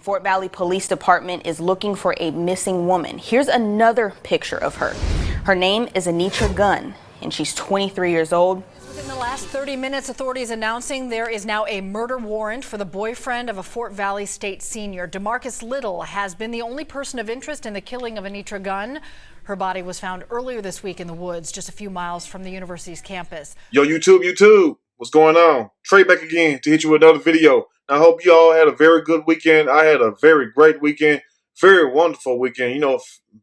And Fort Valley Police Department is looking for a missing woman. Here's another picture of her. Her name is Anitra Gunn, and she's 23 years old. Within the last 30 minutes, authorities announcing there is now a murder warrant for the boyfriend of a Fort Valley State senior. DeMarcus Little has been the only person of interest in the killing of Anitra Gunn. Her body was found earlier this week in the woods, just a few miles from the university's campus. Yo, YouTube, what's going on? Trey back again to hit you with another video. I hope you all had a very good weekend. I had a very great weekend, very wonderful weekend,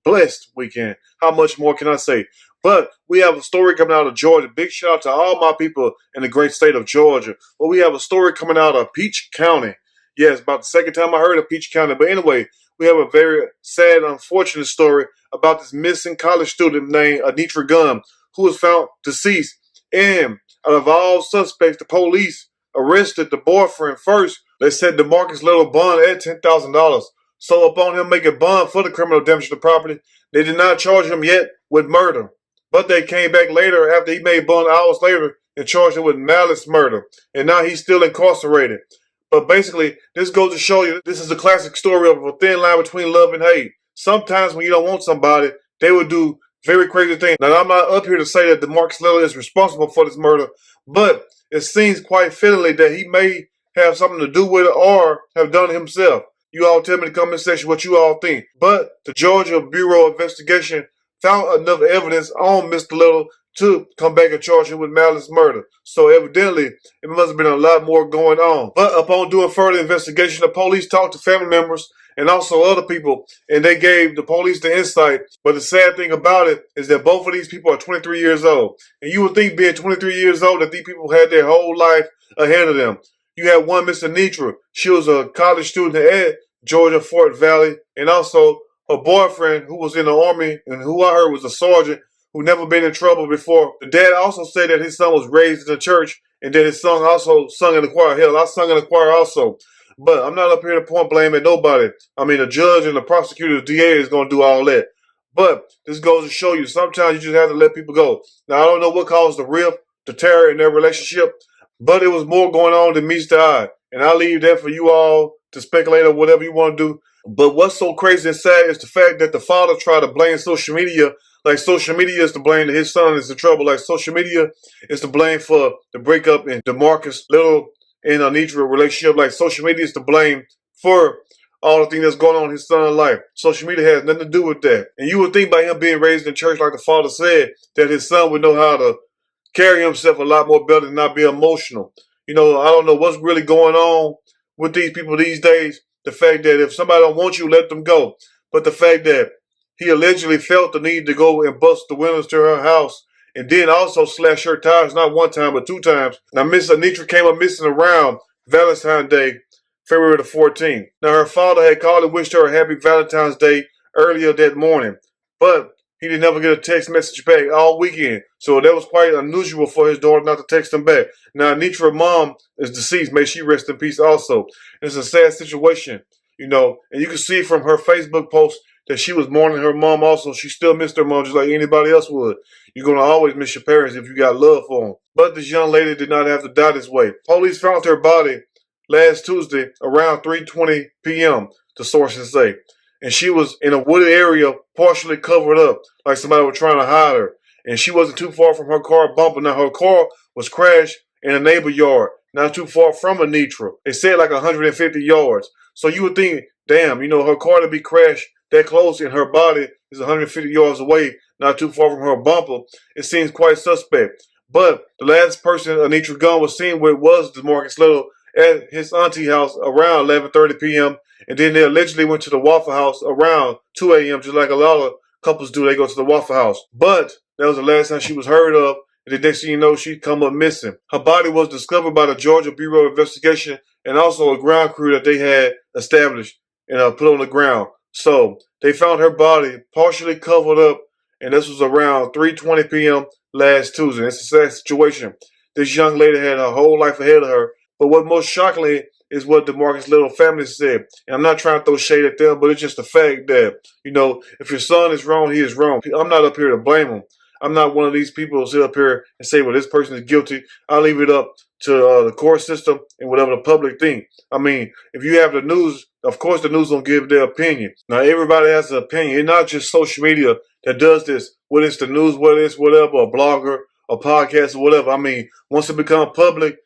blessed weekend. How much more can I say? But we have a story coming out of Georgia. Big shout out to all my people in the great state of Georgia. But we have a story coming out of Peach County. Yeah, it's about the second time I heard of Peach County. But anyway, we have a very sad, unfortunate story about this missing college student named Anitra Gunn, who was found deceased. And out of all suspects, the police arrested the boyfriend first. They set DeMarcus Little bond at $10,000. So upon him making bond for the criminal damage to the property, they did not charge him yet with murder. But they came back later after he made bond hours later and charged him with malice murder. And now he's still incarcerated. But basically, this goes to show you this is a classic story of a thin line between love and hate. Sometimes when you don't want somebody, they will do very crazy things. Now, I'm not up here to say that DeMarcus Little is responsible for this murder, but it seems quite fittingly that he may have something to do with it or have done it himself. You all tell me in the comment section what you all think. But the Georgia Bureau of Investigation found enough evidence on Mr. Little to come back and charge him with malice murder. So evidently, it must have been a lot more going on. But upon doing further investigation, the police talked to family members and also other people, and they gave the police the insight. But the sad thing about it is that both of these people are 23 years old. And you would think being 23 years old that these people had their whole life ahead of them. You had one Miss Anitra. She was a college student at Georgia Fort Valley, and also her boyfriend who was in the Army and who I heard was a sergeant who never been in trouble before. The dad also said that his son was raised in the church and that his son also sung in the choir. Hell, I sung in the choir also. But I'm not up here to point blame at nobody. I mean, the judge and the prosecutor, the DA is going to do all that. But this goes to show you sometimes you just have to let people go. Now, I don't know what caused the rift, the terror in their relationship, but it was more going on than meets the eye. And I'll leave that for you all to speculate on whatever you want to do. But what's so crazy and sad is the fact that the father tried to blame social media, like social media is to blame that his son is in trouble, like social media is to blame for the breakup in DeMarcus Little and Anitra relationship, like social media is to blame for all the things that's going on in his son's life. Social media has nothing to do with that. And you would think by him being raised in church, like the father said, that his son would know how to carry himself a lot more better and not be emotional. I don't know what's really going on with these people these days. The fact that if somebody don't want you, let them go. But the fact that he allegedly felt the need to go and bust the windows to her house and then also slash her tires, not one time, but two times. Now, Miss Anitra came up missing around Valentine's Day, February the 14th. Now, her father had called and wished her a happy Valentine's Day earlier that morning, but he didn't ever get a text message back all weekend. So that was quite unusual for his daughter not to text him back. Now, Anitra's mom is deceased. May she rest in peace also. It's a sad situation, and you can see from her Facebook post that she was mourning her mom also. She still missed her mom just like anybody else would. You're going to always miss your parents if you got love for them. But this young lady did not have to die this way. Police found her body last Tuesday around 3:20 p.m., the sources say. And she was in a wooded area, partially covered up, like somebody was trying to hide her. And she wasn't too far from her car bumper. Now, her car was crashed in a neighbor yard, not too far from Anitra. They said like 150 yards. So you would think, damn, her car to be crashed that close and her body is 150 yards away, not too far from her bumper. It seems quite suspect. But the last person Anitra Gunn was seen with was DeMarcus Little at his auntie house around 11:30 p.m. And then they allegedly went to the Waffle House around 2 a.m. just like a lot of couples do. They go to the Waffle House. But that was the last time she was heard of. And the next thing you know, she'd come up missing. Her body was discovered by the Georgia Bureau of Investigation and also a ground crew that they had established and put on the ground. So they found her body partially covered up, and this was around 3:20 p.m. last Tuesday. It's a sad situation. This young lady had her whole life ahead of her. But what most shockingly is what DeMarcus Little family said. And I'm not trying to throw shade at them, but it's just the fact that, if your son is wrong, he is wrong. I'm not up here to blame him. I'm not one of these people who sit up here and say, well, this person is guilty. I'll leave it up to the court system and whatever the public think. I mean, if you have the news, of course the news gonna give their opinion. Now everybody has an opinion. It's not just social media that does this. Whether it's the news, whether it's whatever, a blogger, a podcast, or whatever. I mean, once it becomes public,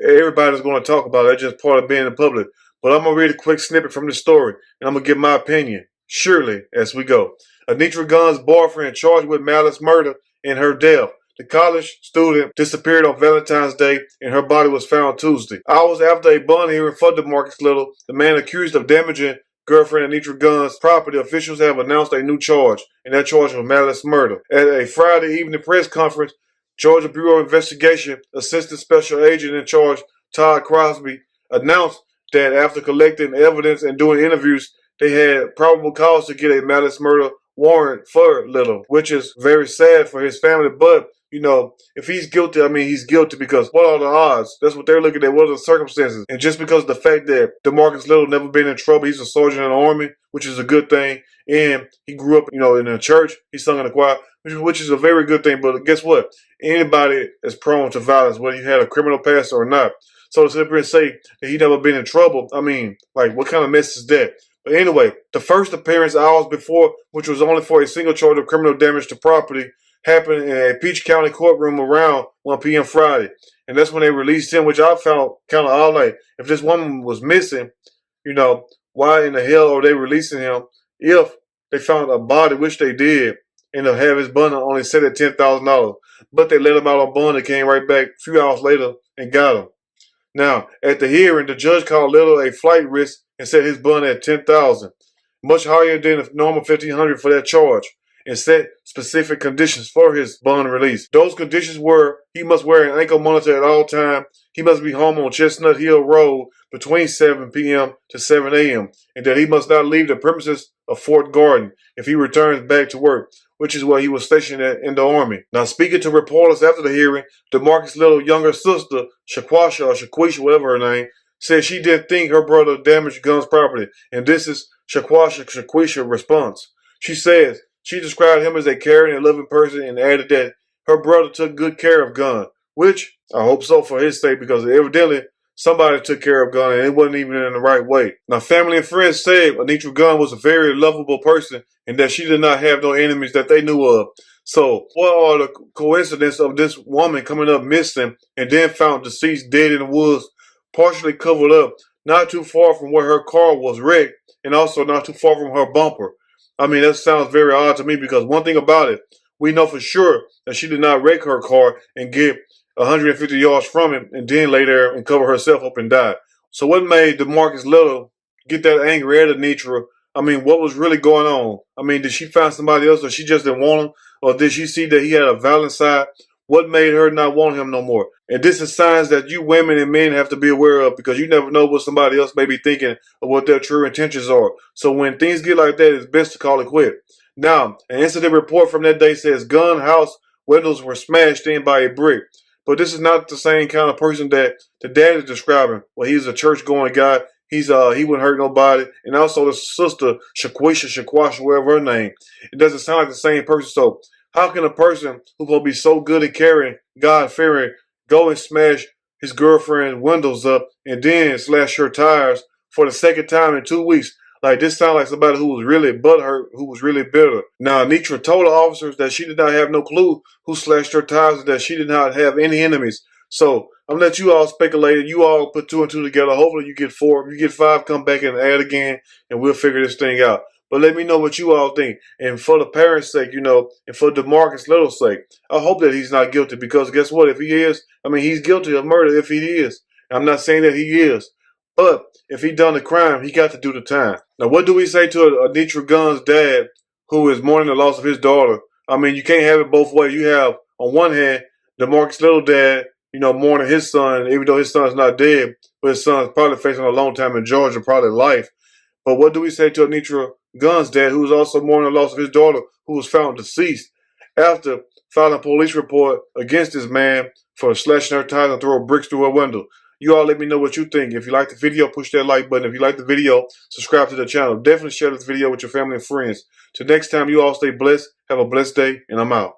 everybody's gonna talk about it. That's just part of being in public. But I'm gonna read a quick snippet from the story, and I'm gonna give my opinion, surely, as we go. Anitra Gunn's boyfriend charged with malice murder in her death. The college student disappeared on Valentine's Day and her body was found Tuesday. Hours after a bond hearing for DeMarcus Little, the man accused of damaging girlfriend Anitra Gunn's property, officials have announced a new charge, and that charge was malice murder. At a Friday evening press conference, Georgia Bureau of Investigation Assistant Special Agent in charge Todd Crosby announced that after collecting evidence and doing interviews, they had probable cause to get a malice murder warrant for Little, which is very sad for his family. But you know, if he's guilty, I mean, he's guilty because what are the odds? That's what they're looking at. What are the circumstances? And just because of the fact that DeMarcus Little never been in trouble, he's a sergeant in the Army, which is a good thing. And he grew up, in a church. He sung in the choir, which is a very good thing. But guess what? Anybody is prone to violence, whether you had a criminal past or not. So to sit here and say that he never been in trouble, I mean, like, what kind of mess is that? But anyway, the first appearance hours before, which was only for a single charge of criminal damage to property, happened in a Peach County courtroom around 1 p.m. Friday. And that's when they released him, which I found kind of odd. Like, if this woman was missing, why in the hell are they releasing him if they found a body, which they did, and to have his bond only set at $10,000. But they let him out on bond and came right back a few hours later and got him. Now, at the hearing, the judge called Little a flight risk and set his bond at $10,000, much higher than the normal $1,500 for that charge, and set specific conditions for his bond release. Those conditions were he must wear an ankle monitor at all times, he must be home on Chestnut Hill Road between 7 p.m. to 7 a.m., and that he must not leave the premises of Fort Garden if he returns back to work, which is where he was stationed at in the Army. Now, speaking to reporters after the hearing, DeMarcus Little's younger sister, Shaquisha, whatever her name, said she didn't think her brother damaged Gunn's property, and this is Shaquisha's response. She says she described him as a caring and loving person and added that her brother took good care of Gunn, which I hope so for his sake, because evidently somebody took care of Gunn and it wasn't even in the right way. Now, family and friends said Anitra Gunn was a very lovable person and that she did not have no enemies that they knew of. So what are the coincidences of this woman coming up missing and then found deceased dead in the woods, partially covered up, not too far from where her car was wrecked and also not too far from her bumper? I mean, that sounds very odd to me, because one thing about it, we know for sure that she did not wreck her car and get 150 yards from it and then lay there and cover herself up and die. So what made DeMarcus Little get that angry at Anitra? I mean, what was really going on? I mean, did she find somebody else, or she just didn't want him? Or did she see that he had a violent side? What made her not want him no more? And this is signs that you women and men have to be aware of, because you never know what somebody else may be thinking of what their true intentions are. So when things get like that, it's best to call it quit. Now, an incident report from that day says Gunn house windows were smashed in by a brick. But this is not the same kind of person that the dad is describing. Well, he's a church-going guy. He wouldn't hurt nobody. And also the sister, Shaquisha, whatever her name. It doesn't sound like the same person. So how can a person who's going to be so good at caring, God-fearing, go and smash his girlfriend's windows up and then slash her tires for the second time in 2 weeks? Like, this sounds like somebody who was really butthurt, who was really bitter. Now, Anitra told the officers that she did not have no clue who slashed her tires and that she did not have any enemies. So I'm going to let you all speculate. You all put 2 and 2 together. Hopefully you get 4. If you get 5, come back and add again, and we'll figure this thing out. But let me know what you all think. And for the parents' sake, and for DeMarcus Little's sake, I hope that he's not guilty, because guess what? If he is, I mean, he's guilty of murder if he is. I'm not saying that he is. But if he done the crime, he got to do the time. Now, what do we say to Anitra Gunn's dad, who is mourning the loss of his daughter? I mean, you can't have it both ways. You have, on one hand, DeMarcus Little dad, mourning his son, even though his son's not dead, but his son's probably facing a long time in Georgia, probably life. But what do we say to Anitra Gunn's dad, who is also mourning the loss of his daughter, who was found deceased after filing a police report against this man for slashing her tires and throwing bricks through her window? You all let me know what you think. If you like the video, push that like button. If you like the video, subscribe to the channel. Definitely share this video with your family and friends. Till next time, you all stay blessed. Have a blessed day, and I'm out.